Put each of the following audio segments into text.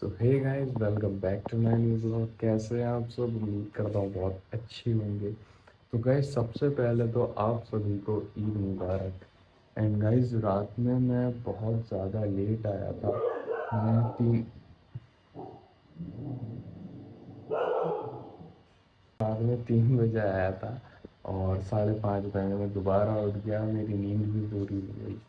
So hey guys, welcome back to my new blog. कैसे हैं आप सब? उम्मीद करता हूँ बहुत अच्छे होंगे। तो गाइस, सबसे पहले तो आप सभी को ईद मुबारक। एंड गाइस, रात में मैं बहुत ज़्यादा लेट आया था। मैं तीन रात में 3 बजे आया था और 5:30 बजे मैं दोबारा उठ गया। मेरी नींद भी पूरी हो गई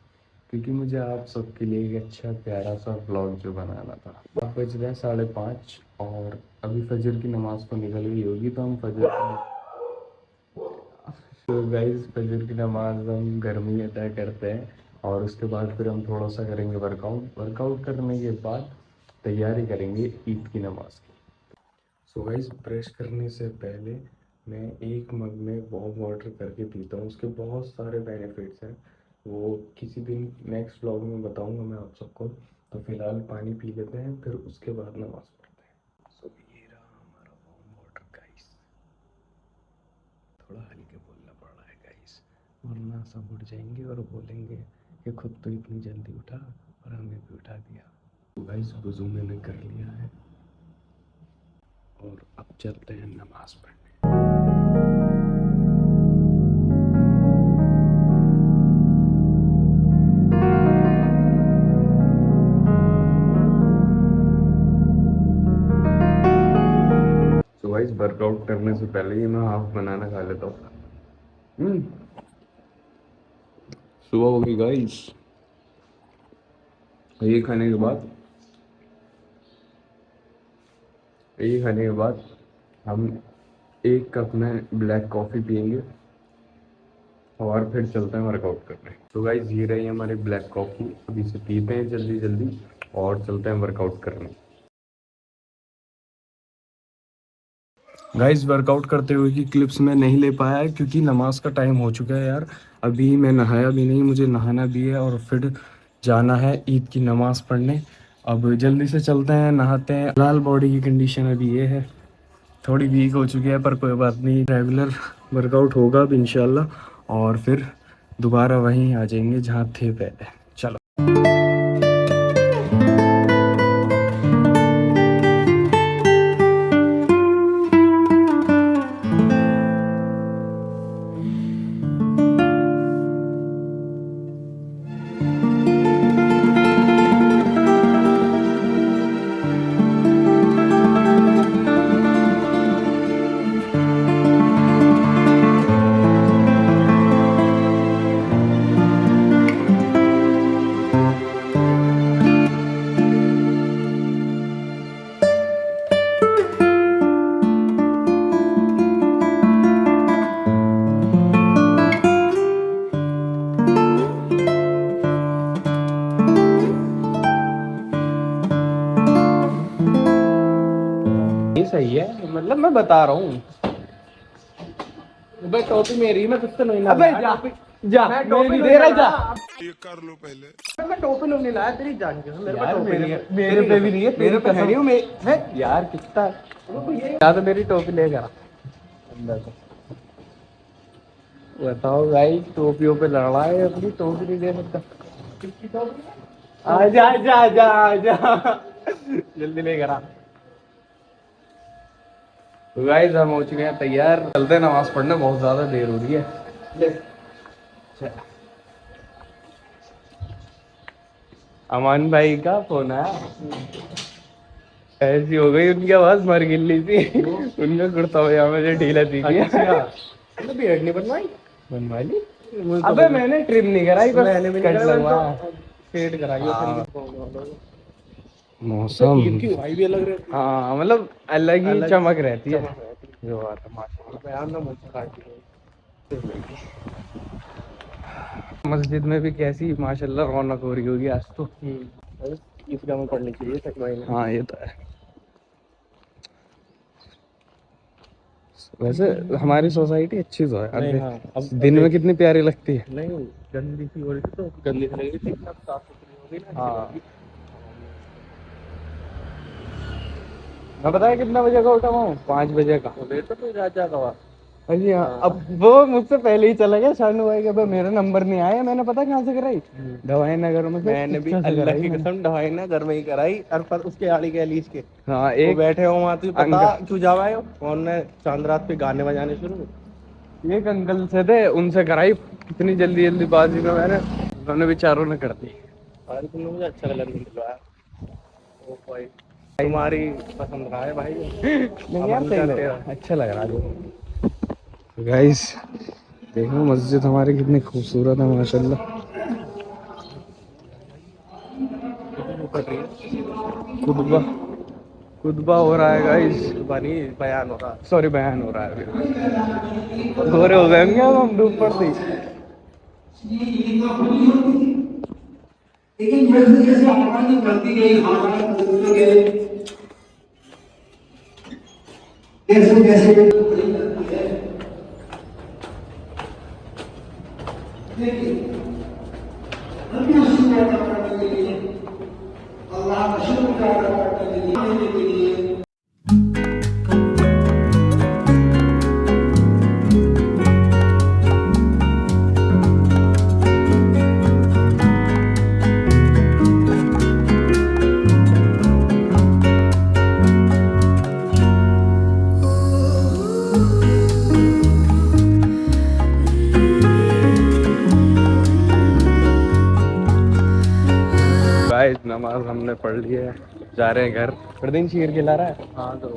क्योंकि मुझे आप सबके लिए एक अच्छा प्यारा सा व्लॉग जो बनाना था। अब बज रहे हैं 5:30 और अभी फजर की नमाज़ तो निकल गई होगी, तो हम तो गाइस, फजर की नमाज हम घर में ही अदा करते हैं और उसके बाद फिर हम थोड़ा सा करेंगे वर्कआउट करने के बाद तैयारी करेंगे ईद की नमाज की। सो गाइस, ब्रश करने से पहले मैं एक मग में वार्म वाटर करके पीता हूँ। उसके बहुत सारे बेनिफिट्स हैं, वो किसी दिन नेक्स्ट व्लॉग में बताऊंगा मैं आप सबको। तो फिलहाल पानी पी लेते हैं, फिर उसके बाद नमाज पढ़ते हैं। सो ये रहा हमारा वार्म वाटर गाइस। थोड़ा हल्के बोलना पड़ रहा है गाइस, वरना सब उठ जाएंगे और बोलेंगे कि खुद तो इतनी जल्दी उठा और हमें भी उठा दिया। तो गाइस, वज़ू मैंने कर लिया है और अब चलते हैं नमाज पढ़ने। तो गाइस, वर्कआउट करने से पहले ही मैं हाफ बनाना खा लेता हूँ। सुबह हो गई गाइस। ये खाने के बाद ये खाने के बाद हम एक कप में ब्लैक कॉफ़ी पियेंगे और फिर चलते हैं वर्कआउट करने। तो गाइस, ये रही हमारी ब्लैक कॉफ़ी। अभी इसे पीते हैं जल्दी जल्दी और चलते हैं वर्कआउट करने। गाइस, वर्कआउट करते हुए की क्लिप्स मैं नहीं ले पाया है क्योंकि नमाज का टाइम हो चुका है यार। अभी मैं नहाया भी नहीं, मुझे नहाना भी है और फिर जाना है ईद की नमाज पढ़ने। अब जल्दी से चलते हैं, नहाते हैं। फिलहाल बॉडी की कंडीशन अभी ये है, थोड़ी वीक हो चुकी है, पर कोई बात नहीं। रेगुलर वर्कआउट होगा अब इंशाल्लाह और फिर दोबारा वहीं आ जाएंगे जहाँ थे पहले। चलो। ये सही है, मतलब मैं बता रहा हूँ। भाई टोपी मेरी, मैं तुझसे नहीं लाया। अबे जा जा, मैं टोपी दे रहा, जा। ये कर लो पहले। मैं टोपी नहीं लाया, तेरी जान के मेरे पे टोपी नहीं है। मेरे पे भी नहीं है, मेरे पे है नहीं है यार। कितना या तो मेरी टोपी लेकर आ अंदर से। बताओ भाई, टोपियों पे लड़ रहा है, अपनी टोपी नहीं दे सकता। आजा आजा आजा आजा, जल्दी लेकर आ। तो गाइस, हम हो चुके हैं तैयार, चलते हैं नमाज पढ़ने, बहुत ज्यादा देर हो रही है। अमान भाई का फोन आया, ऐसी हो गई उनकी आवाज मर गिल्ली थी। उनका कुर्ता पजामा जो ढीला थी। अच्छा, बियर्ड नहीं बनवाई? बनवा ली। अबे मैंने ट्रिम नहीं कराई, बस मैंने भी कट लगवाया, फेड कराई। मौसम की भाई भी अलग रहती है। हाँ, मतलब अलग ही चमक रहती है। जो बात है, माशाल्लाह। मस्जिद में भी कैसी माशाल्लाह रौनक हो रही होगी आज तो। ईदगाह में पढ़नी चाहिए तकवाई में। हाँ, ये तो है। वैसे हमारी सोसाइटी अच्छी तो है। नहीं, हाँ, अब दिन में कितनी प्यारी लगती है। नहीं, गंदी सी हो रही थी तो गंदी सी लगी थी, अब साफ सुथरी हो गई ना। हाँ, मैं बताया कितना बजे का उठा हूँ? 5 बजे का। तो लेट तो कोई रात जागा हुआ। अजी हाँ, अब वो मुझसे पहले ही चला गया शानू भाई के। अब मेरा नंबर नहीं आया, मैंने पता कहाँ से कराई, दवाई नगर में से मैंने भी शिक्षा से अल्लाह कराई की मैंने। कसम ढवाई ना घर में ही कराई। और पर उसके आड़ी के अलीज के हाँ वो एक बैठे हो वहां, तुझे पता अंकल, क्यों जावा है कौन ने चांद रात पे गाने बजाने शुरू। एक अंकल से थे, उनसे कराई। कितनी जल्दी जल्दी बाजी में मैंने, उन्होंने बेचारों ने कर दी। और तुमने मुझे अच्छा कलर नहीं दिलवाया। ओ भाई तुम्हारी पसंद का है भाई। नहीं अब यार अंकल सही लग तेरा रहा है, अच्छा लग रहा है। गाइस देखो मस्जिद हमारी कितनी खूबसूरत है माशाल्लाह। कर रही है खुतबा, खुतबा हो रहा है गाइस, बनी बयान हो रहा। सॉरी बयान हो रहा है अभी। गोरे हो गए होंगे अब हम धूप पड़ती। लेकिन जैसे जैसे आबादी बढ़ती गई, हालात बदलते गए, जैसे जैसे अल्लाह का शुक्र अदा करने के लिए गाइस नमाज हमने पढ़ ली है, जा रहे हैं घर। प्रदीन शीर खिला रहा है। हाँ तो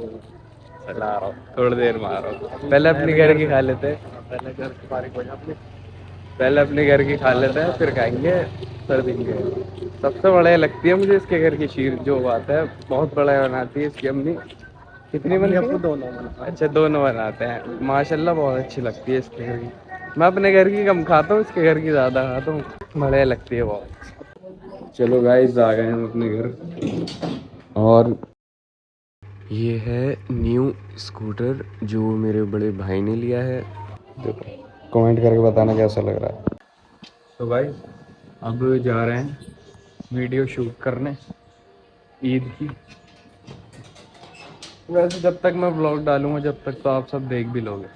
चला रहा हूँ, थोड़ी देर में आ रहा हूँ। पहले अपने घर की खा लेते हैं, पहले घर की बारिक हो जाती है। पहले अपने घर की खा लेते हैं, फिर खाएंगे प्रदीन के। सबसे बढ़िया लगती है मुझे इसके घर की शीर, जो बात है बहुत बड़ा बनाती है इसकी अम्मी। कितनी बनती आपको है? दोनों बना। अच्छा दोनों बनाते हैं माशाल्लाह, बहुत अच्छी लगती है इसके घर की। मैं अपने घर की कम खाता हूँ, इसके घर की ज़्यादा खाता हूँ, बढ़िया लगती है बहुत। चलो गाइस आ गए हम अपने घर, और ये है न्यू स्कूटर जो मेरे बड़े भाई ने लिया है। देखो कमेंट करके बताना कैसा लग रहा है। तो गाइस अब जा रहे हैं वीडियो शूट करने ईद की। वैसे जब तक मैं ब्लॉग डालूंगा जब तक तो आप सब देख भी लोगे,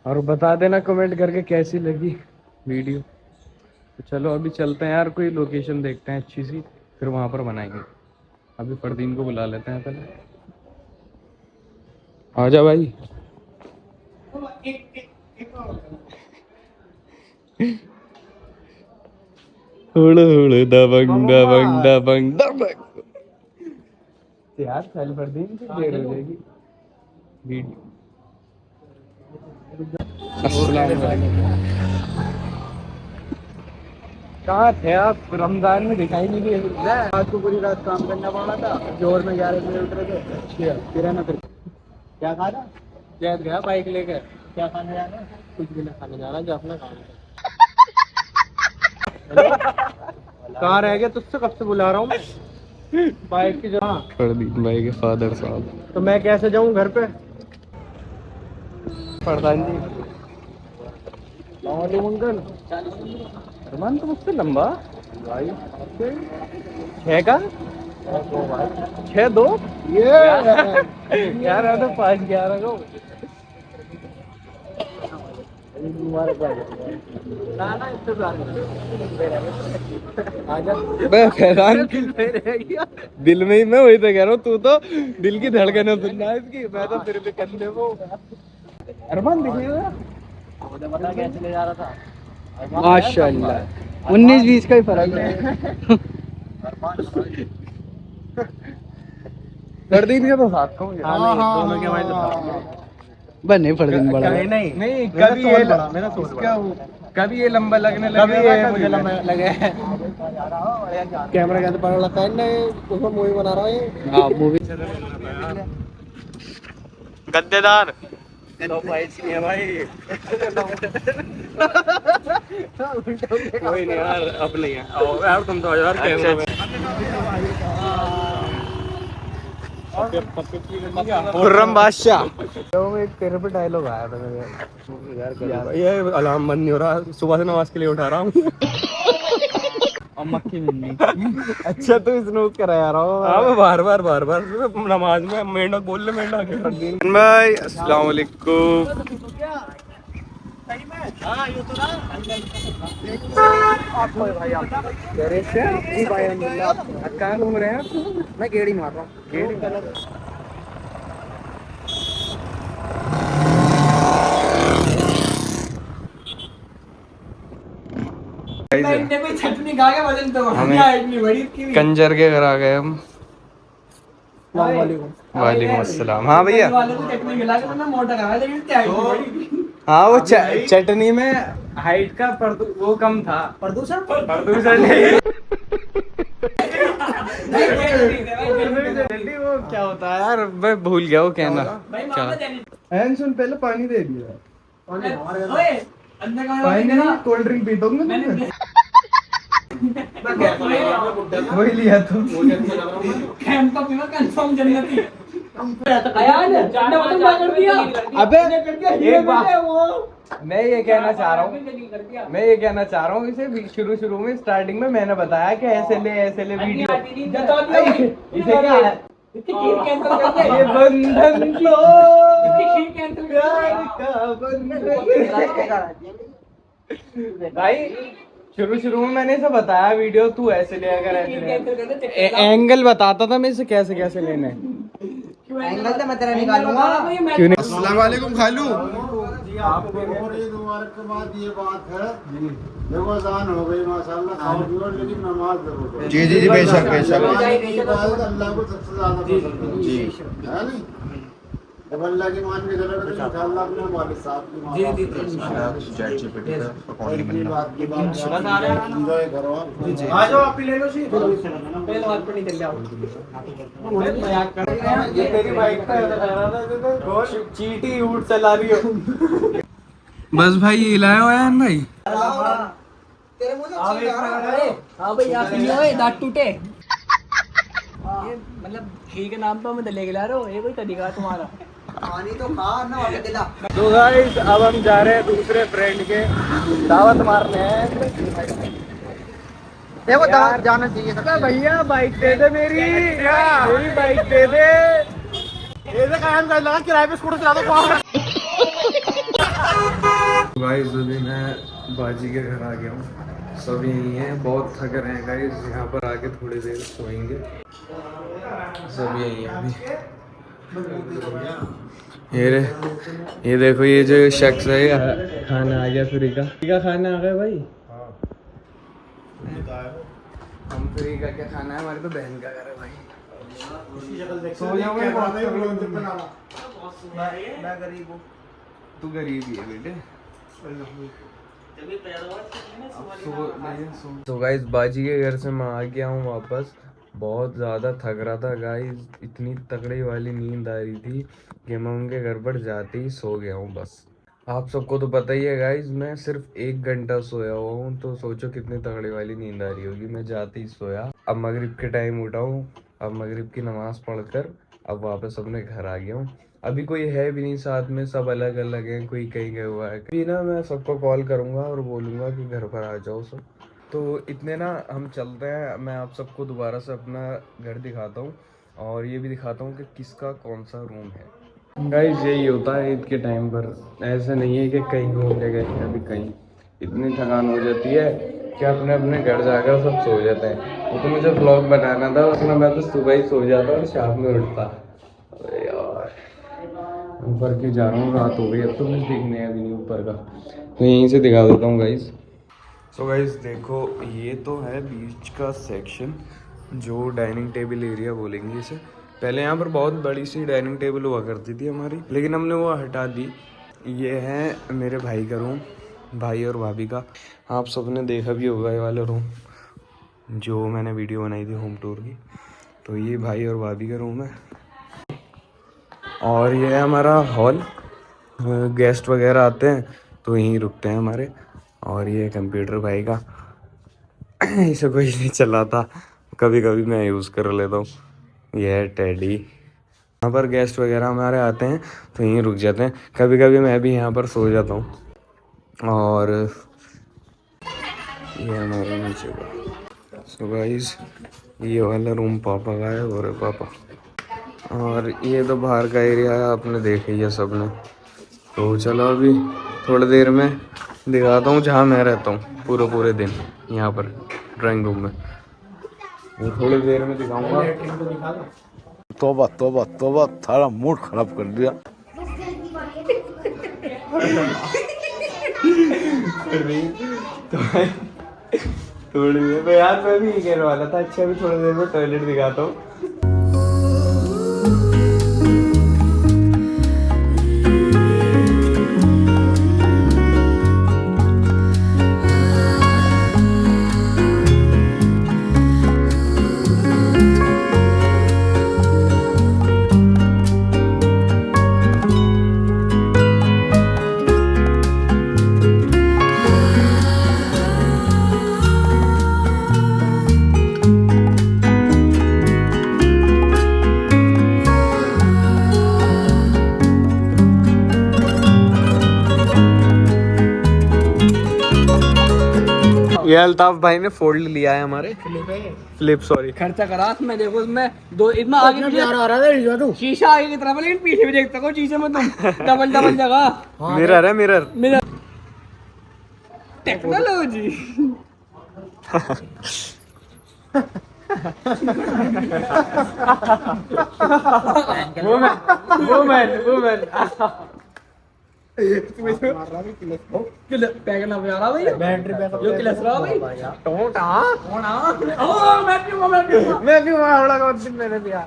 और बता देना कमेंट करके कैसी लगी वीडियो। तो चलो अभी चलते हैं यार, कोई लोकेशन देखते हैं अच्छी सी, फिर वहां पर बनाएंगे। अभी फरदीन को बुला लेते हैं पहले। आजा भाई। हुड़ हुड़ दबंग दबंग दबंग दबंग। यार चल फरदीन की देर हो जाएगी वीडियो। अस्सलाम वालेकुम। कहाँ थे आप? रमजान में दिखाई नहीं दिए। आज को पूरी रात काम करना पड़ा था, जोर में 11 बजे उठ रहे थे। फिर है ना, फिर क्या खाना, जैद गया बाइक लेकर। क्या खाने जाना? कुछ भी ना खाने जाना, जो अपना काम है। कहाँ रह गया? तुझसे कब से बुला रहा हूँ मैं बाइक की जगह। फरदीन भाई के फादर साहब। तो मैं कैसे जाऊँ घर पे? प्रधान जी अंकल अरमान तो मुझसे लंबा भाई, 6 का 6'2" ये यार मैं तो 5'11" का हूँ। मैं फैजान दिल में ही, मैं वही तो कह रहा हूँ, तू तो दिल की धड़कन सुनना है इसकी, मैं तो फिर भी कंधे वो। अरमान दिखेगा मुझे पता कैसे ले जा रहा था। माशाल्लाह 19-20 का ही फर्क है। फरदीन के तो साथ का दोनों के हमारे बस नहीं, फरदीन बड़ा नहीं नहीं नहीं, मेरा कभी सोल ये बड़ा, मेरा सोल बड़ा। कभी ये लंबा लगने कभी लगेगा, ये कभी मुझे लंबा मैं। लगे। कैमरा कैसे पकड़ लगता है ना, उसमें मूवी बना रहा है। हाँ मूवी गद्देदार तो भाई है भाई। कोई नहीं यार, अब नहीं है। आओ यार तुम तो यार कैमरा में। खुर्रम बादशाह। एक तेरे पे डायलॉग आया था मेरे यार ये अलार्म बंद नहीं हो रहा, सुबह से नमाज के लिए उठा रहा हूँ। मक्खी मिलनी। अच्छा तो स्नूक करा यार। हाँ बार बार नमाज में मेंढक बोल ले मेंढक भाई। अस्सलाम वालेकुम। कहाँ घूम रहे हैं आप? मैं गेड़ी मार रहा हूँ। गेड़ी चटनी खा के वजन तो हमें बड़ी इसकी। कंजर के घर आ गए हम। वालेकुम वालेकुम अस्सलाम। हाँ भैया। चटनी खिला के मैं मोटा करा लेकिन क्या है हाँ वो चटनी में हाइट का वो कम था। प्रदूषण नहीं। वो क्या होता है यार, मैं भूल गया वो कहना क्या। सुन पहले पानी दे दिया। पानी कोल्ड ड्रिंक पीता हूँ मैं। वही लिया तो कंफर्म जन्नती। अबे एक बात मैं ये कहना चाह रहा हूँ इसे शुरू में स्टार्टिंग में मैंने बताया कि ऐसे ले वीडियो इसे क्या है ये बंधन तो प्यार का बंधन। भाई शुरू में मैंने इसे बताया वीडियो तू ऐसे ले अगर ऐसे एंगल बताता था मैं इसे कैसे लेना है। एंगल तो मैं तेरा निकालूंगा। क्यों नहीं? अस्सलाम वालेकुम खालू। के बाद ये बात है देखो अजान हो गई माशाल्लाह खाओ पियो लेकिन नमाज जरूर जी जी जी बेशक बेशक। अल्लाह को सबसे ज्यादा पसंद है जी है नहीं। जब अल्लाह की मान के चले तो इंशाल्लाह अपने वालिद साहब की मान एंजॉय करो। आ जाओ आप ही ले लो सी पहले बात पे नहीं चल जाओ। मजाक कर रहे हैं ये तेरी बाइक पे लगा था चीटी ऊट चला रही हो। बस भाई ये लाया हुआ है भाई। तेरे मुंह से चीट आ रहा है। हां भाई आप नहीं होए दांत टूटे। ये मतलब घी के नाम पे मैं ले ला रहे हो ये कोई तरीका तुम्हारा। पानी तो खा ना वापस दिला। तो गाइस अब हम जा रहे हैं दूसरे फ्रेंड के दावत मारने हैं। देखो दावत जाना चाहिए था। भैया बाइक दे दे मेरी बाइक दे दे। ऐसे कायम कर लगा किराए पे स्कूटर चला दो। गाइस अभी मैं बाजी के घर आ गया हूँ। सब यहीं हैं, बहुत थक रहे हैं गाइस। यहाँ पर आके थोड़ी देर सोएंगे। सब यहीं हैं अभी। ये देखो ये जो शख्स है खाना आ गया फ्री का खाना आ गया भाई। हम फ्री का क्या खाना है, हमारी तो बहन का घर है भाई। सो जाओ मैं गरीब हूँ। तू गरीब ही है बेटे। तो गाइस बाजी के घर से मैं आ गया हूँ वापस। बहुत ज़्यादा थक रहा था गाइस, इतनी तगड़ी वाली नींद आ रही थी कि मैं उनके घर पर जाते ही सो गया हूँ बस। आप सबको तो पता ही है गाइस, मैं सिर्फ 1 घंटा सोया हुआ हूँ, तो सोचो कितनी तगड़ी वाली नींद आ रही होगी। मैं जाते ही सोया। अब मगरिब के टाइम उठा हूँ, अब मगरिब की नमाज़ पढ़कर अब वापस अपने घर आ गया हूँ। अभी कोई है भी नहीं साथ में, सब अलग अलग हैं, कोई कहीं गया हुआ है। अभी ना मैं सबको कॉल करूँगा और बोलूँगा कि घर पर आ जाओ सब। तो इतने ना हम चलते हैं, मैं आप सबको दोबारा से अपना घर दिखाता हूँ और ये भी दिखाता हूँ कि किसका कौन सा रूम है। गाइस यही होता है ईद के टाइम पर, ऐसा नहीं है कि कहीं घूमने गए कभी कहीं। इतनी थकान हो जाती है कि अपने अपने घर जाकर सब सो जाते हैं। वो तो मुझे ब्लॉग बनाना था, उसमें मैं तो सुबह ही सो जाता और शाम में उठता। अरे यार ऊपर क्यों जा रहा हूँ, रात हो गई, अब तो कुछ दिखने अभी नहीं ऊपर का, तो यहीं से दिखा देता हूँ गाइस। तो गाइस देखो ये तो है बीच का सेक्शन, जो डाइनिंग टेबल एरिया बोलेंगे इसे। पहले यहाँ पर बहुत बड़ी सी डाइनिंग टेबल हुआ करती थी हमारी, लेकिन हमने वो हटा दी। ये है मेरे भाई का रूम, भाई और भाभी का। आप सबने देखा भी होगा ये वाला रूम, जो मैंने वीडियो बनाई थी होम टूर की। तो ये भाई और भाभी का रूम है और ये है हमारा हॉल। गेस्ट वगैरह आते हैं तो यहीं रुकते हैं हमारे। और ये कंप्यूटर भाई का, इसे कोई नहीं चलाता, कभी कभी मैं यूज़ कर लेता हूँ। यह है टेडी। यहाँ पर गेस्ट वगैरह हमारे आते हैं तो यहीं रुक जाते हैं, कभी कभी मैं भी यहाँ पर सो जाता हूँ। और ये हमारा नीचे का सो गाइस ये वाला रूम पापा का है और पापा, और ये तो बाहर का एरिया है, आपने देखा ही है सबने। तो चलो अभी थोड़ी देर में दिखाता हूँ जहाँ मैं रहता हूँ पूरे दिन यहाँ पर ड्राइंग रूम में, वो थोड़ी देर में दिखाऊंगा। तौबा तौबा तौबा, थारा मूड खराब कर दिया। थोड़ी देर में यार मैं भी ये कहने वाला था, अच्छा अभी थोड़ी देर में टॉयलेट दिखाता हूँ। ये अल्ताफ भाई ने फोल्ड लिया है हमारे फ्लिप, सॉरी खर्चा करा मैं, देखो मैं दो इतना आगे पीछे आ रहा था तू, शीशा आगे की तरफ लेकिन पीछे भी देखता हूँ, शीशे में तुम डबल जगह मिरर है मिरर। टेक्नोलॉजी। वुमेन पैगना पे आ रहा भाई, बैटरी बैकअप जो क्लच रहा भाई टोटा ओ मैं भी वहां का दिन मैंने दिया।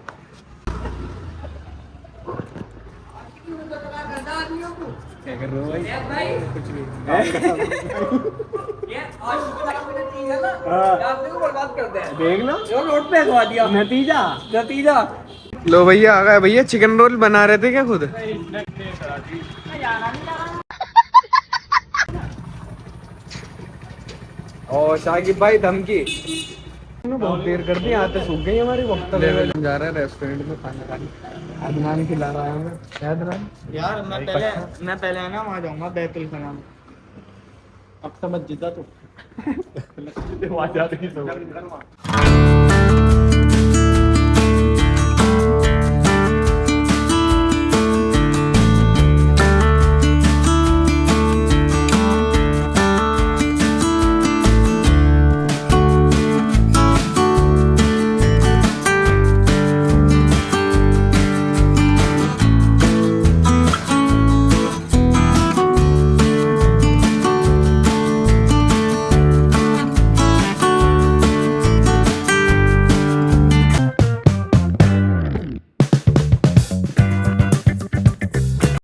क्या कर रहे हो भाई? कुछ नहीं ये आज की चीज है ना, आप देखो बर्बाद करते हैं, देख लो जो रोड पे खवा दिया। नतीजा लो भैया आ गए भैया, चिकन रोल बना रहे थे क्या खुद? और शाकिब भाई धमकी बहुत देर कर दी, यहाँ पे सूख गई हमारी वक्त जा रहा है रेस्टोरेंट में खाना खाने। अदनान खिला रहा है हमें, यार मैं पहले ना वहाँ जाऊंगा बैतुल खाना में। अब समझ जीता तू। वहाँ जाते ही